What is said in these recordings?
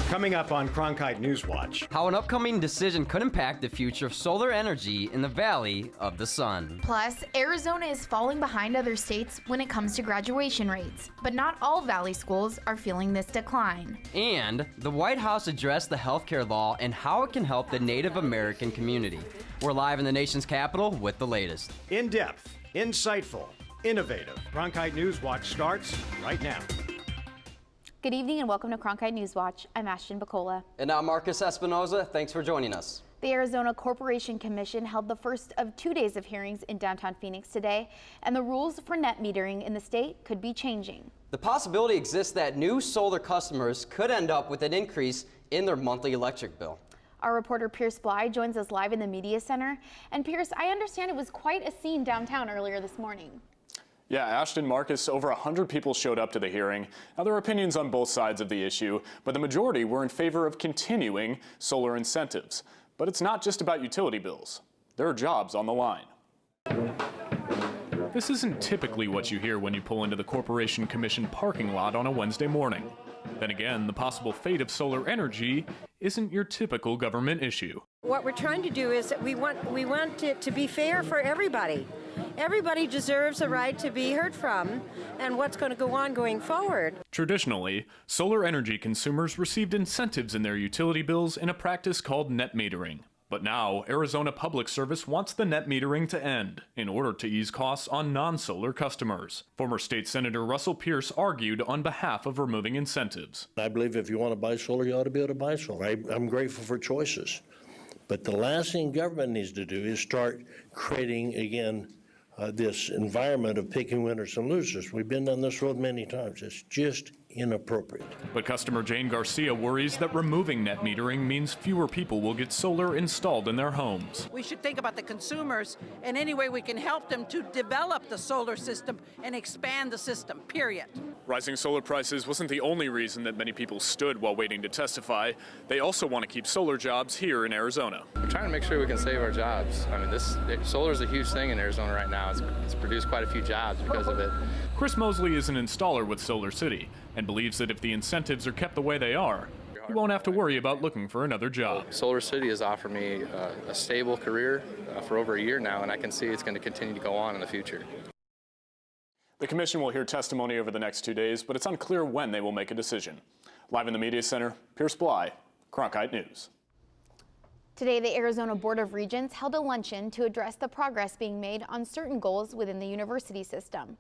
Coming up on Cronkite NewsWatch. How an upcoming decision could impact the future of solar energy in the Valley of the Sun. Plus, Arizona is falling behind other states when it comes to graduation rates, but not all Valley schools are feeling this decline. And the White House addressed the healthcare law and how it can help the Native American community. We're live in the nation's capital with the latest. In-depth, insightful, innovative. Cronkite NewsWatch starts right now. Good evening and welcome to Cronkite NewsWatch. I'm Ashton Bacola. And now Marcus Espinoza, thanks for joining us. The Arizona Corporation Commission held the first of 2 days of hearings in downtown Phoenix today, and the rules for net metering in the state could be changing. The possibility exists that new solar customers could end up with an increase in their monthly electric bill. Our reporter Pierce Bly joins us live in the Media Center. And Pierce, I understand it was quite a scene downtown earlier this morning. Yeah, Ashton, Marcus, over 100 people showed up to the hearing. Now, there are opinions on both sides of the issue, but the majority were in favor of continuing solar incentives. But it's not just about utility bills. There are jobs on the line. This isn't typically what you hear when you pull into the Corporation Commission parking lot on a Wednesday morning. Then again, the possible fate of solar energy isn't your typical government issue. What we're trying to do is that we want it to be fair for everybody. Everybody deserves a right to be heard from and what's going to go on going forward. Traditionally, solar energy consumers received incentives in their utility bills in a practice called net metering. But now, Arizona Public Service wants the net metering to end in order to ease costs on non-solar customers. Former State Senator Russell Pierce argued on behalf of removing incentives. I believe if you want to buy solar, you ought to be able to buy solar. I'm grateful for choices. But the last thing government needs to do is start creating, again, this environment of picking winners and losers. We've been down this road many times. It's just inappropriate. But customer Jane Garcia worries that removing net metering means fewer people will get solar installed in their homes. We should think about the consumers and any way we can help them to develop the solar system and expand the system, period. Rising solar prices wasn't the only reason that many people stood while waiting to testify. They also want to keep solar jobs here in Arizona. We're trying to make sure we can save our jobs. I mean, solar is a huge thing in Arizona right now. It's produced quite a few jobs because of it. Chris Mosley is an installer with Solar City and believes that if the incentives are kept the way they are, he won't have to worry about looking for another job. Solar City has offered me a stable career for over a year now, and I can see it's going to continue to go on in the future. The commission will hear testimony over the next 2 days, but it's unclear when they will make a decision. Live in the Media Center, Pierce Bly, Cronkite News. Today, the Arizona Board of Regents held a luncheon to address the progress being made on certain goals within the university system.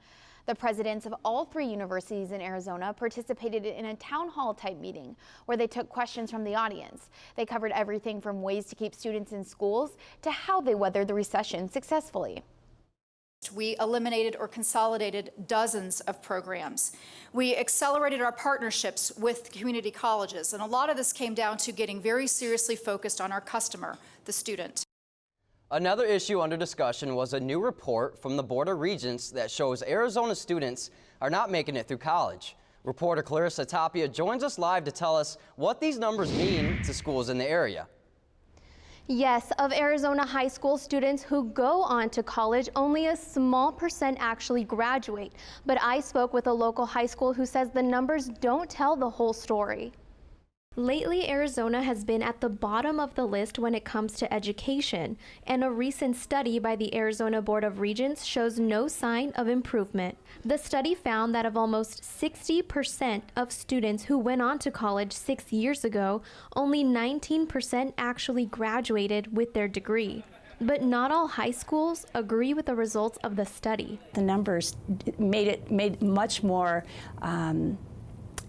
The presidents of all 3 universities in Arizona participated in a town hall type meeting where they took questions from the audience. They covered everything from ways to keep students in schools to how they weathered the recession successfully. We eliminated or consolidated dozens of programs. We accelerated our partnerships with community colleges, and a lot of this came down to getting very seriously focused on our customer, the student. Another issue under discussion was a new report from the Board of Regents that shows Arizona students are not making it through college. Reporter Clarissa Tapia joins us live to tell us what these numbers mean to schools in the area. Yes, of Arizona high school students who go on to college, only a small percent actually graduate. But I spoke with a local high school who says the numbers don't tell the whole story. Lately, Arizona has been at the bottom of the list when it comes to education, and a recent study by the Arizona Board of Regents shows no sign of improvement. The study found that of almost 60% of students who went on to college 6 years ago, only 19% actually graduated with their degree. But not all high schools agree with the results of the study. The numbers made much more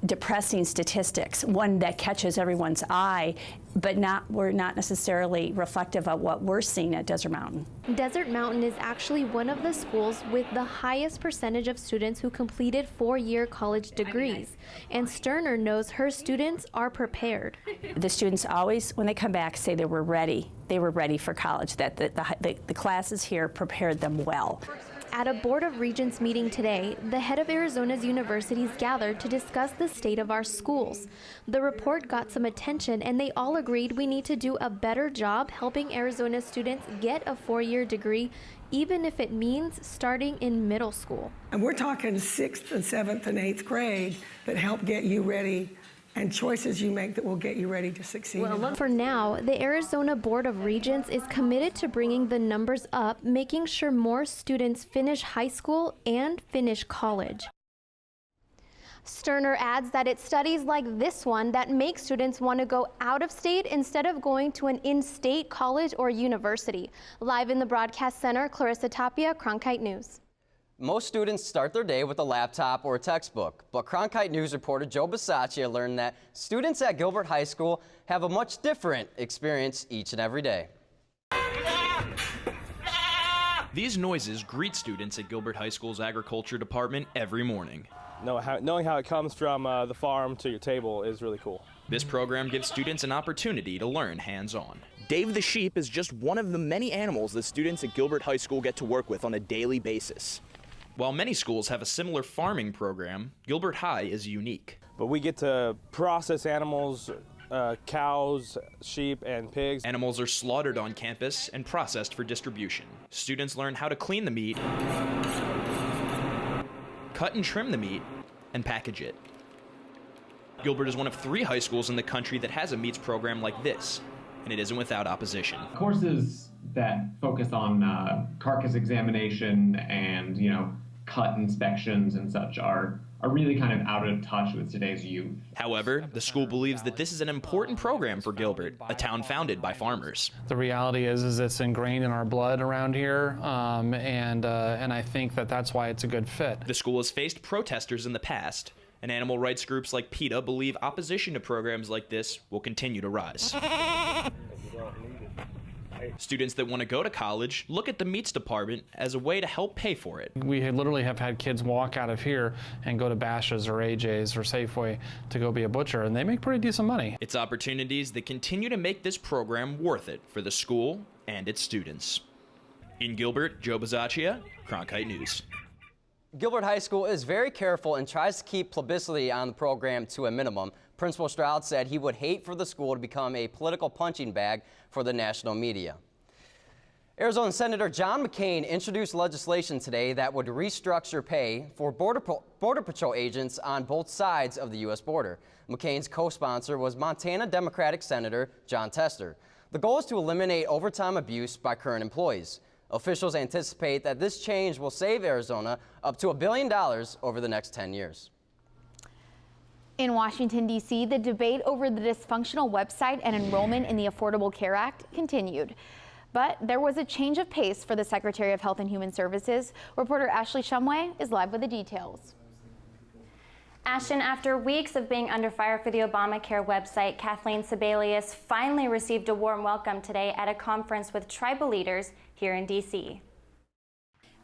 depressing statistics, one that catches everyone's eye, but were not necessarily reflective of what we're seeing at Desert Mountain. Desert Mountain is actually one of the schools with the highest percentage of students who completed 4-year college degrees, and Sterner knows her students are prepared. The students always, when they come back, say they were ready. They were ready for college, that the classes here prepared them well. At a Board of Regents meeting today, the head of Arizona's universities gathered to discuss the state of our schools. The report got some attention, and they all agreed we need to do a better job helping Arizona students get a 4-year degree, even if it means starting in middle school. And we're talking 6th and 7th and 8th grade that help get you ready and choices you make that will get you ready to succeed. For now, the Arizona Board of Regents is committed to bringing the numbers up, making sure more students finish high school and finish college. Sterner adds that it's studies like this one that make students want to go out of state instead of going to an in-state college or university. Live in the broadcast center, Clarissa Tapia, Cronkite News. Most students start their day with a laptop or a textbook, but Cronkite News reporter Joe Bisaccia learned that students at Gilbert High School have a much different experience each and every day. These noises greet students at Gilbert High School's agriculture department every morning. Knowing how it comes from the farm to your table is really cool. This program gives students an opportunity to learn hands-on. Dave the sheep is just one of the many animals that students at Gilbert High School get to work with on a daily basis. While many schools have a similar farming program, Gilbert High is unique. But we get to process animals, cows, sheep, and pigs. Animals are slaughtered on campus and processed for distribution. Students learn how to clean the meat, cut and trim the meat, and package it. Gilbert is one of 3 high schools in the country that has a meats program like this, and it isn't without opposition. Courses that focus on carcass examination and, cut inspections and such are really kind of out of touch with today's youth. However, the school believes that this is an important program for Gilbert, a town founded by farmers. The reality is it's ingrained in our blood around here, and I think that's why it's a good fit. The school has faced protesters in the past, and animal rights groups like PETA believe opposition to programs like this will continue to rise. Students that want to go to college look at the meats department as a way to help pay for it. We literally have had kids walk out of here and go to Bash's or AJ's or Safeway to go be a butcher, and they make pretty decent money. It's opportunities that continue to make this program worth it for the school and its students. In Gilbert, Joe Bisaccia, Cronkite News. Gilbert High School is very careful and tries to keep publicity on the program to a minimum. Principal Stroud said he would hate for the school to become a political punching bag for the national media. Arizona Senator John McCain introduced legislation today that would restructure pay for Border Patrol agents on both sides of the U.S. border. McCain's co-sponsor was Montana Democratic Senator John Tester. The goal is to eliminate overtime abuse by current employees. Officials anticipate that this change will save Arizona up to $1 billion over the next 10 years. In Washington, D.C., the debate over the dysfunctional website and enrollment in the Affordable Care Act continued. But there was a change of pace for the Secretary of Health and Human Services. Reporter Ashley Shumway is live with the details. Ashton, after weeks of being under fire for the Obamacare website, Kathleen Sebelius finally received a warm welcome today at a conference with tribal leaders here in D.C.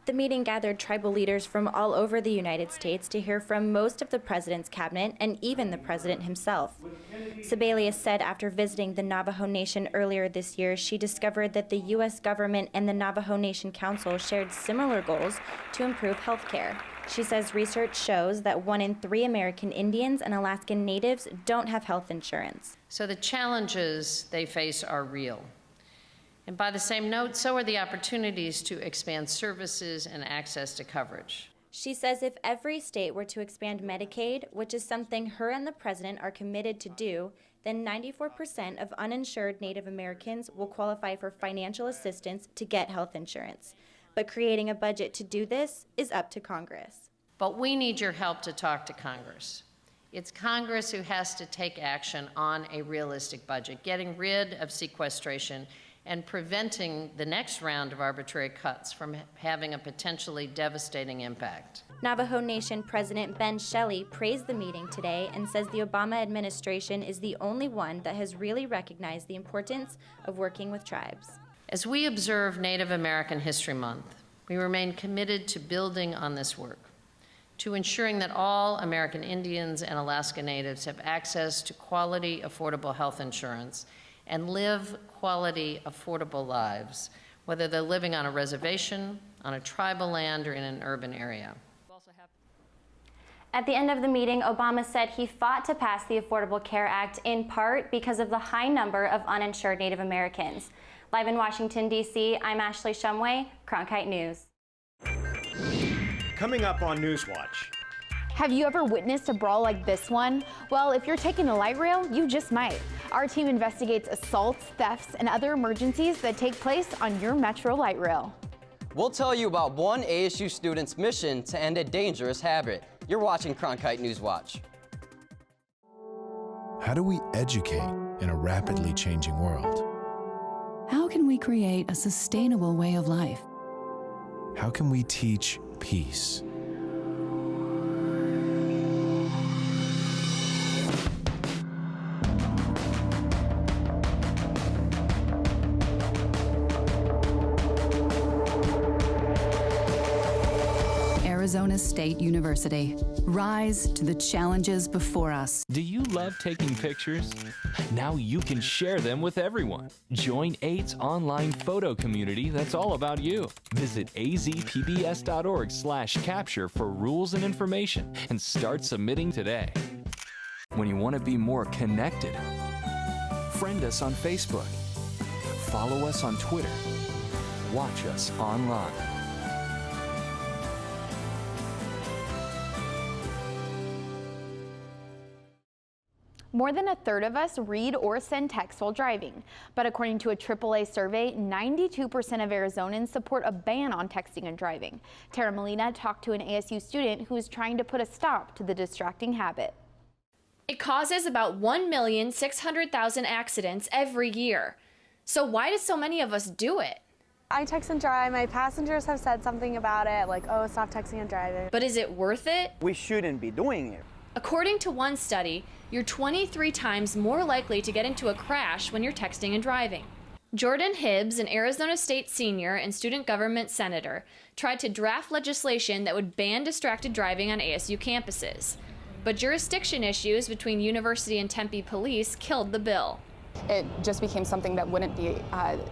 The meeting gathered tribal leaders from all over the United States to hear from most of the president's cabinet and even the president himself. Sebelius said after visiting the Navajo Nation earlier this year, she discovered that the U.S. government and the Navajo Nation Council shared similar goals to improve health care. She says research shows that 1 in 3 American Indians and Alaskan Natives don't have health insurance. So the challenges they face are real. And by the same note, so are the opportunities to expand services and access to coverage. She says if every state were to expand Medicaid, which is something her and the president are committed to do, then 94% of uninsured Native Americans will qualify for financial assistance to get health insurance. But creating a budget to do this is up to Congress. But we need your help to talk to Congress. It's Congress who has to take action on a realistic budget, getting rid of sequestration and preventing the next round of arbitrary cuts from having a potentially devastating impact. Navajo Nation President Ben Shelley praised the meeting today and says the Obama administration is the only one that has really recognized the importance of working with tribes. As we observe Native American History Month, we remain committed to building on this work, to ensuring that all American Indians and Alaska Natives have access to quality, affordable health insurance and live quality, affordable lives, whether they're living on a reservation, on a tribal land, or in an urban area. At the end of the meeting, Obama said he fought to pass the Affordable Care Act in part because of the high number of uninsured Native Americans. Live in Washington, D.C., I'm Ashley Shumway, Cronkite News. Coming up on NewsWatch. Have you ever witnessed a brawl like this one? Well, if you're taking the light rail, you just might. Our team investigates assaults, thefts, and other emergencies that take place on your Metro light rail. We'll tell you about one ASU student's mission to end a dangerous habit. You're watching Cronkite NewsWatch. How do we educate in a rapidly changing world? How can we create a sustainable way of life? How can we teach peace? Arizona State University. Rise to the challenges before us. Do you love taking pictures? Now you can share them with everyone. Join 8's online photo community that's all about you. Visit azpbs.org/capture for rules and information and start submitting today. When you want to be more connected, friend us on Facebook. Follow us on Twitter. Watch us online. More than a third of us read or send text while driving. But according to a AAA survey, 92% of Arizonans support a ban on texting and driving. Tara Molina talked to an ASU student who is trying to put a stop to the distracting habit. It causes about 1,600,000 accidents every year. So why do so many of us do it? I text and drive. My passengers have said something about it, like, oh, stop texting and driving. But is it worth it? We shouldn't be doing it. According to one study, you're 23 times more likely to get into a crash when you're texting and driving. Jordan Hibbs, an Arizona State senior and student government senator, tried to draft legislation that would ban distracted driving on ASU campuses. But jurisdiction issues between University and Tempe police killed the bill. It just became something that wouldn't be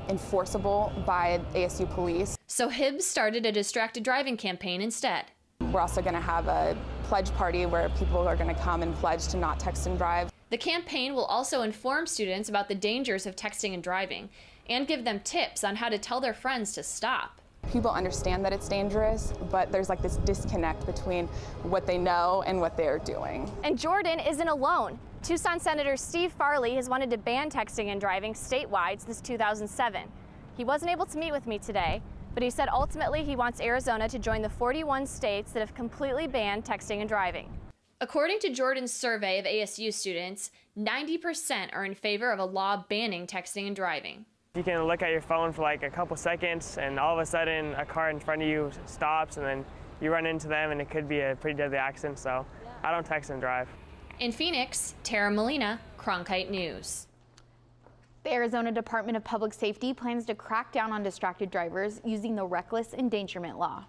enforceable by ASU police. So Hibbs started a distracted driving campaign instead. We're also going to have a pledge party where people are going to come and pledge to not text and drive. The campaign will also inform students about the dangers of texting and driving and give them tips on how to tell their friends to stop. People understand that it's dangerous, but there's like this disconnect between what they know and what they're doing. And Jordan isn't alone. Tucson Senator Steve Farley has wanted to ban texting and driving statewide since 2007. He wasn't able to meet with me today, but he said ultimately he wants Arizona to join the 41 states that have completely banned texting and driving. According to Jordan's survey of ASU students, 90% are in favor of a law banning texting and driving. You can look at your phone for like a couple seconds and all of a sudden a car in front of you stops and then you run into them and it could be a pretty deadly accident, so I don't text and drive. In Phoenix, Tara Molina, Cronkite News. The Arizona Department of Public Safety plans to crack down on distracted drivers using the reckless endangerment law.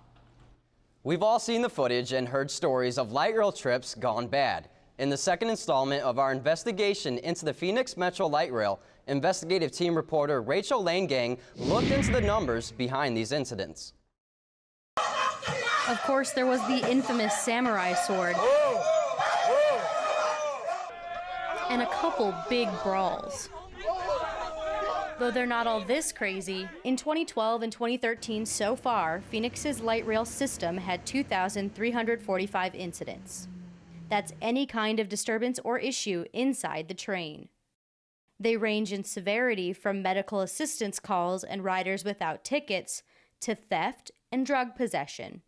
We've all seen the footage and heard stories of light rail trips gone bad. In the second installment of our investigation into the Phoenix Metro Light Rail, investigative team reporter Rachel Langang looked into the numbers behind these incidents. Of course, there was the infamous samurai sword and a couple big brawls. Though they're not all this crazy, in 2012 and 2013 so far, Phoenix's light rail system had 2,345 incidents. That's any kind of disturbance or issue inside the train. They range in severity from medical assistance calls and riders without tickets to theft and drug possession.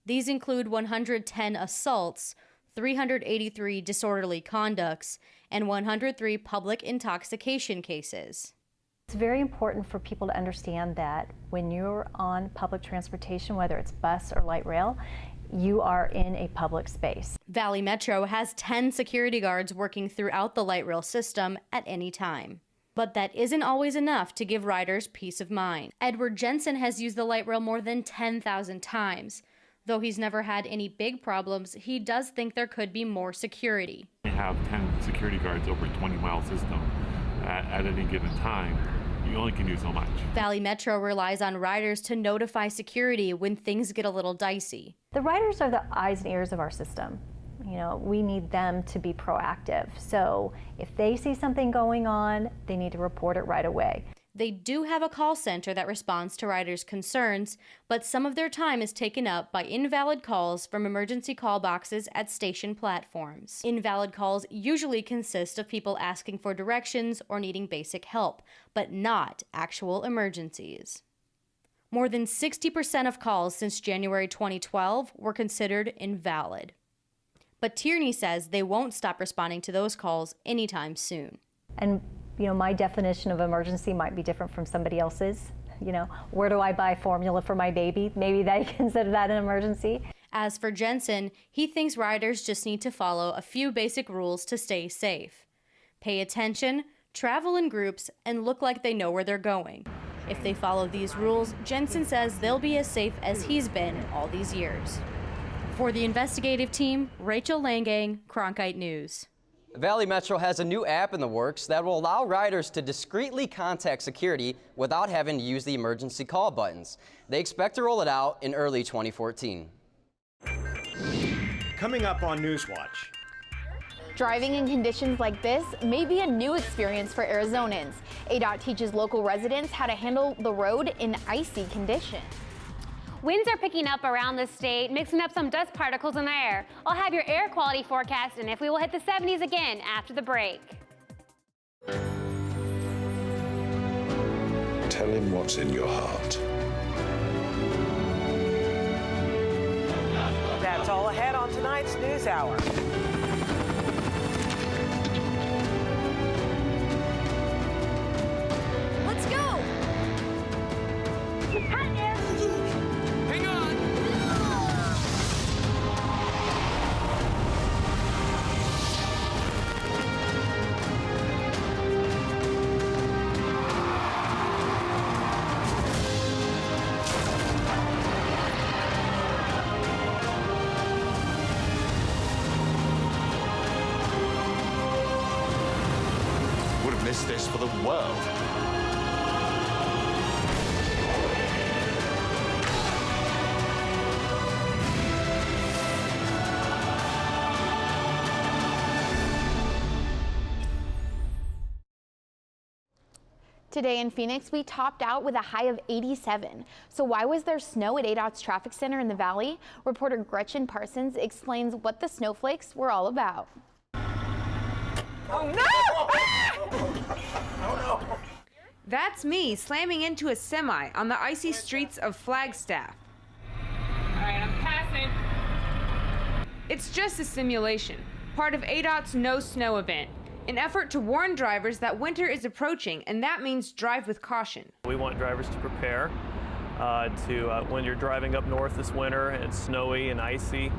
These include 110 assaults, 383 disorderly conducts, and 103 public intoxication cases. It's very important for people to understand that when you're on public transportation, whether it's bus or light rail, you are in a public space. Valley Metro has 10 security guards working throughout the light rail system at any time. But that isn't always enough to give riders peace of mind. Edward Jensen has used the light rail more than 10,000 times. Though he's never had any big problems, he does think there could be more security. We have 10 security guards over a 20-mile system at any given time. You only can do so much. Valley Metro relies on riders to notify security when things get a little dicey. The riders are the eyes and ears of our system. You know, we need them to be proactive. So if they see something going on, they need to report it right away. They do have a call center that responds to riders' concerns, but some of their time is taken up by invalid calls from emergency call boxes at station platforms. Invalid calls usually consist of people asking for directions or needing basic help, but not actual emergencies. More than 60% of calls since January 2012 were considered invalid. But Tierney says they won't stop responding to those calls anytime soon. And my definition of emergency might be different from somebody else's. Where do I buy formula for my baby? Maybe they consider that an emergency. As for Jensen, he thinks riders just need to follow a few basic rules to stay safe. Pay attention, travel in groups, and look like they know where they're going. If they follow these rules, Jensen says they'll be as safe as he's been all these years. For the investigative team, Rachel Langang, Cronkite News. Valley Metro has a new app in the works that will allow riders to discreetly contact security without having to use the emergency call buttons. They expect to roll it out in early 2014. Coming up on Newswatch. Driving in conditions like this may be a new experience for Arizonans. ADOT teaches local residents how to handle the road in icy conditions. Winds are picking up around the state, mixing up some dust particles in the air. I'll have your air quality forecast, and if we will hit the 70s again after the break. Tell him what's in your heart. That's all ahead on tonight's News Hour. Let's go! Hang on! Would have missed this for the world. Today in Phoenix, we topped out with a high of 87. So why was there snow at ADOT's traffic center in the valley? Reporter Gretchen Parsons explains what the snowflakes were all about. Oh no! Oh no! That's me slamming into a semi on the icy streets of Flagstaff. All right, I'm passing. It's just a simulation, part of ADOT's No Snow event, an effort to warn drivers that winter is approaching, and that means drive with caution. We want drivers to prepare when you're driving up north this winter and it's snowy and icy,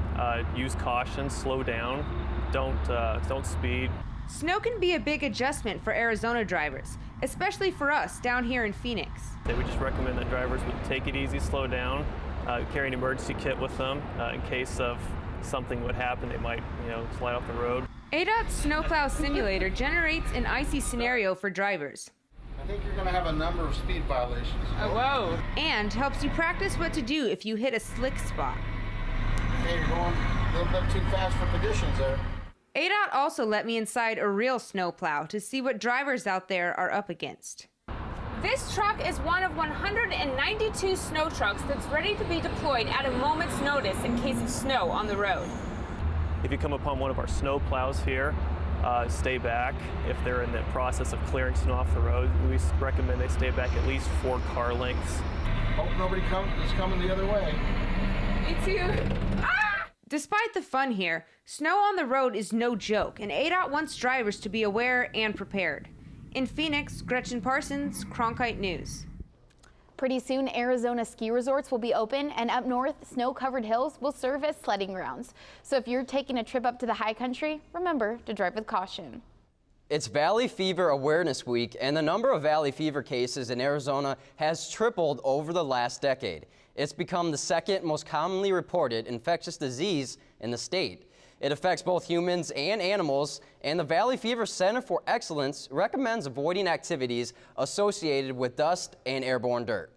use caution, slow down, don't speed. Snow can be a big adjustment for Arizona drivers, especially for us down here in Phoenix. We just recommend that drivers would take it easy, slow down, carry an emergency kit with them in case of something would happen. They might, slide off the road. ADOT's Snowplow Simulator generates an icy scenario for drivers. I think you're going to have a number of speed violations. Oh, whoa. And helps you practice what to do if you hit a slick spot. Hey, you're going a little bit too fast for conditions there. ADOT also let me inside a real snowplow to see what drivers out there are up against. This truck is one of 192 snow trucks that's ready to be deployed at a moment's notice in case of snow on the road. If you come upon one of our snow plows here, stay back. If they're in the process of clearing snow off the road, we recommend they stay back at least 4 car lengths. Hope nobody is coming the other way. Me too. Ah! Despite the fun here, snow on the road is no joke, and ADOT wants drivers to be aware and prepared. In Phoenix, Gretchen Parsons, Cronkite News. Pretty soon, Arizona ski resorts will be open, and up north, snow-covered hills will serve as sledding grounds. So if you're taking a trip up to the high country, remember to drive with caution. It's Valley Fever Awareness Week, and the number of valley fever cases in Arizona has tripled over the last decade. It's become the second most commonly reported infectious disease in the state. It affects both humans and animals, and the Valley Fever Center for Excellence recommends avoiding activities associated with dust and airborne dirt.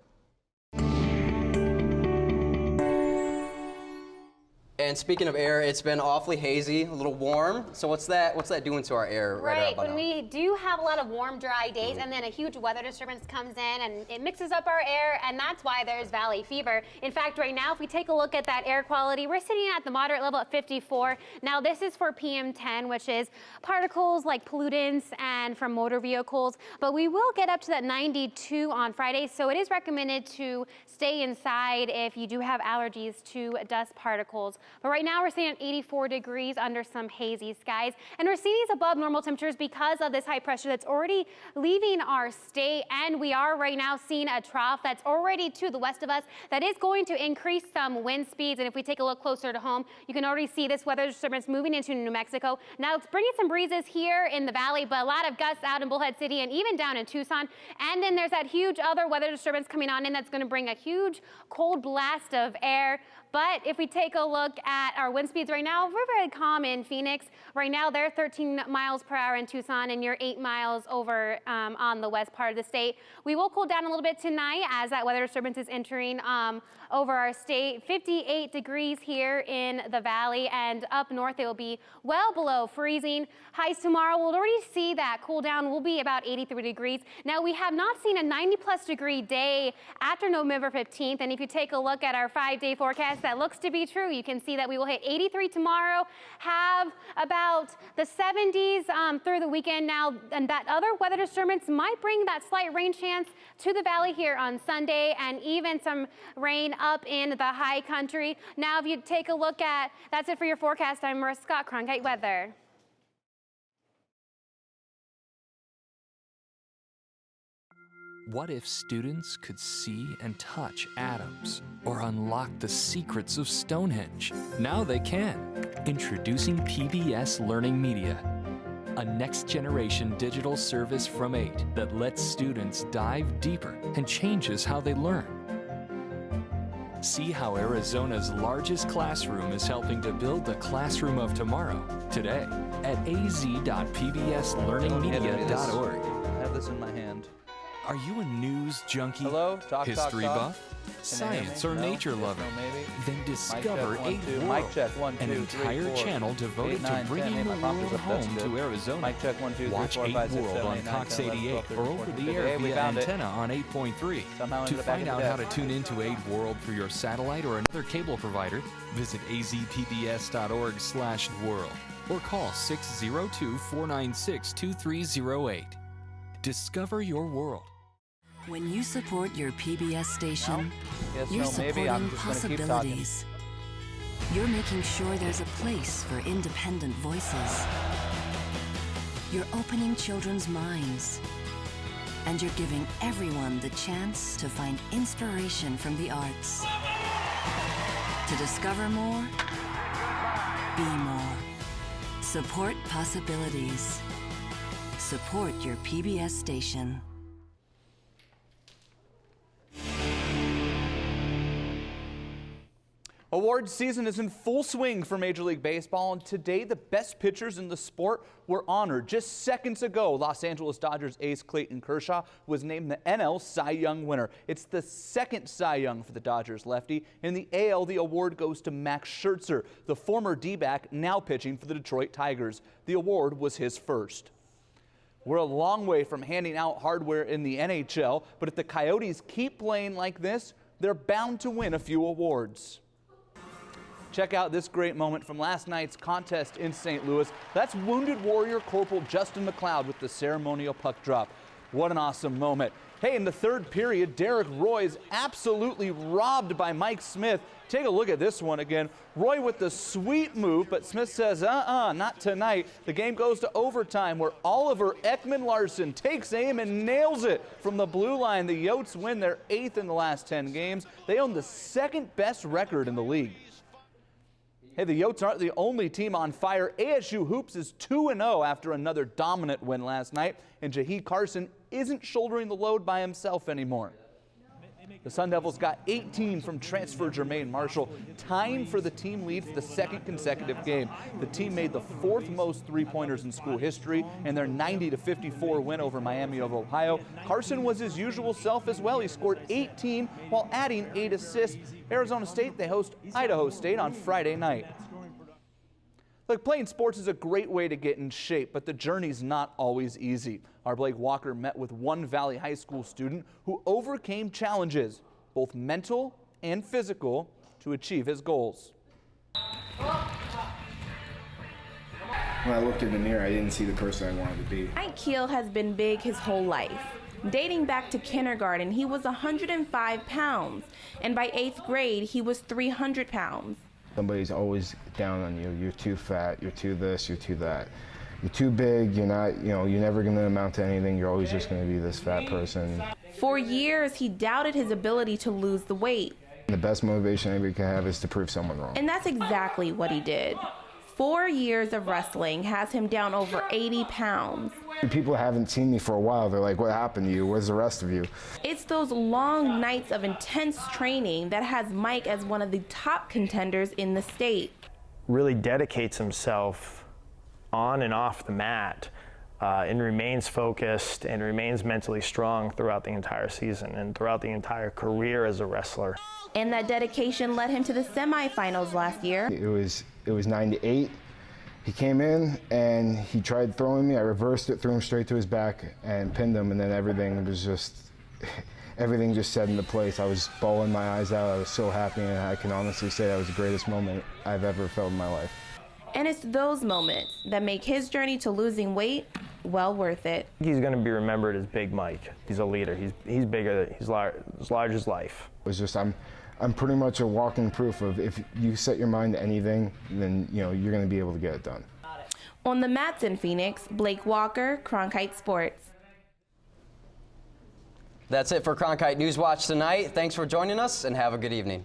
And speaking of air, it's been awfully hazy, a little warm. So what's that doing to our air right about when now? we do have a lot of warm, dry days, and then a huge weather disturbance comes in and it mixes up our air, and that's why there's valley fever. In fact, right now, if we take a look at that air quality, we're sitting at the moderate level at 54. Now, this is for PM10, which is particles like pollutants and from motor vehicles, but we will get up to that 92 on Friday, so it is recommended to stay inside if you do have allergies to dust particles. But right now we're sitting at 84 degrees under some hazy skies, and we're seeing these above normal temperatures because of this high pressure that's already leaving our state, and we are right now seeing a trough that's already to the west of us that is going to increase some wind speeds. And if we take a look closer to home, you can already see this weather disturbance moving into New Mexico. Now it's bringing some breezes here in the valley, but a lot of gusts out in Bullhead City and even down in Tucson. And then there's that huge other weather disturbance coming on in that's going to bring a huge cold blast of air. But if we take a look at our wind speeds right now, we're very calm in Phoenix. Right now, they're 13 miles per hour in Tucson, and you're 8 miles over on the west part of the state. We will cool down a little bit tonight as that weather disturbance is entering over our state. 58 degrees here in the valley, and up north it will be well below freezing. Highs tomorrow, we'll already see that cool down will be about 83 degrees. Now, we have not seen a 90-plus degree day after November 15th, and if you take a look at our 5-day forecast, that looks to be true. You can see that we will hit 83 tomorrow, have about the 70s through the weekend now, and that other weather disturbance might bring that slight rain chance to the valley here on Sunday, and even some rain up in the high country. Now, if you take a look at, that's it for your forecast. I'm Marissa Scott, Cronkite Weather. What if students could see and touch atoms or unlock the secrets of Stonehenge? Now they can. Introducing PBS Learning Media, a next-generation digital service from 8 that lets students dive deeper and changes how they learn. See how Arizona's largest classroom is helping to build the classroom of tomorrow today at az.pbslearningmedia.org. I have this in my hand. Are you a news junkie, talk. history buff, science or nature lover? Then discover 8 World, an entire channel devoted to bringing the world home to Arizona. Watch 8 World on Cox 88 or over the air via antenna on 8.3. To find out how to tune into 8 World through your satellite or another cable provider, visit azpbs.org/world or call 602-496-2308. Discover your world. When you support your PBS station, you're supporting possibilities. You're making sure there's a place for independent voices. You're opening children's minds. And you're giving everyone the chance to find inspiration from the arts. To discover more, be more. Support possibilities. Support your PBS station. Awards season is in full swing for Major League Baseball, and today the best pitchers in the sport were honored. Just seconds ago, Los Angeles Dodgers ace Clayton Kershaw was named the NL Cy Young winner. It's the second Cy Young for the Dodgers lefty. In the AL, the award goes to Max Scherzer, the former D-back now pitching for the Detroit Tigers. The award was his first. We're a long way from handing out hardware in the NHL, but if the Coyotes keep playing like this, they're bound to win a few awards. Check out this great moment from last night's contest in St. Louis. That's Wounded Warrior Corporal Justin McLeod with the ceremonial puck drop. What an awesome moment. Hey, in the third period, Derek Roy's absolutely robbed by Mike Smith. Take a look at this one again. Roy with the sweet move, but Smith says, not tonight. The game goes to overtime where Oliver Ekman-Larsson takes aim and nails it from the blue line. The Yotes win their 8th in the last 10 games. They own the second best record in the league. Hey, the Yotes aren't the only team on fire. ASU Hoops is 2-0 after another dominant win last night, and Jaheed Carson isn't shouldering the load by himself anymore. The Sun Devils got 18 from transfer Jermaine Marshall, tying for the team lead for the second consecutive game. The team made the 4th most three-pointers in school history in their 90-54 win over Miami of Ohio. Carson was his usual self as well. He scored 18 while adding 8 assists. Arizona State, they host Idaho State on Friday night. Look, playing sports is a great way to get in shape, but the journey's not always easy. Our Blake Walker met with one Valley High School student who overcame challenges, both mental and physical, to achieve his goals. When I looked in the mirror, I didn't see the person I wanted to be. Mike Keel has been big his whole life. Dating back to kindergarten, he was 105 pounds, and by 8th grade, he was 300 pounds. Somebody's always down on you. You're too fat, you're too this, you're too that. You're too big, you're not, you're never gonna amount to anything. You're always just gonna be this fat person. For years, he doubted his ability to lose the weight. The best motivation anybody can have is to prove someone wrong. And that's exactly what he did. 4 years of wrestling has him down over 80 pounds. People haven't seen me for a while. They're like, what happened to you? Where's the rest of you? It's those long nights of intense training that has Mike as one of the top contenders in the state. Really dedicates himself on and off the mat and remains focused and remains mentally strong throughout the entire season and throughout the entire career as a wrestler. And that dedication led him to the semifinals last year. It was 9-8. He came in and he tried throwing me. I reversed it, threw him straight to his back and pinned him, and then everything just set into place. I was bawling my eyes out. I was so happy, and I can honestly say that was the greatest moment I've ever felt in my life. And it's those moments that make his journey to losing weight well worth it. He's going to be remembered as Big Mike. He's a leader. He's bigger. He's large as life. It was just I'm pretty much a walking proof of if you set your mind to anything, then you're going to be able to get it done. On the mats in Phoenix, Blake Walker, Cronkite Sports. That's it for Cronkite NewsWatch tonight. Thanks for joining us and have a good evening.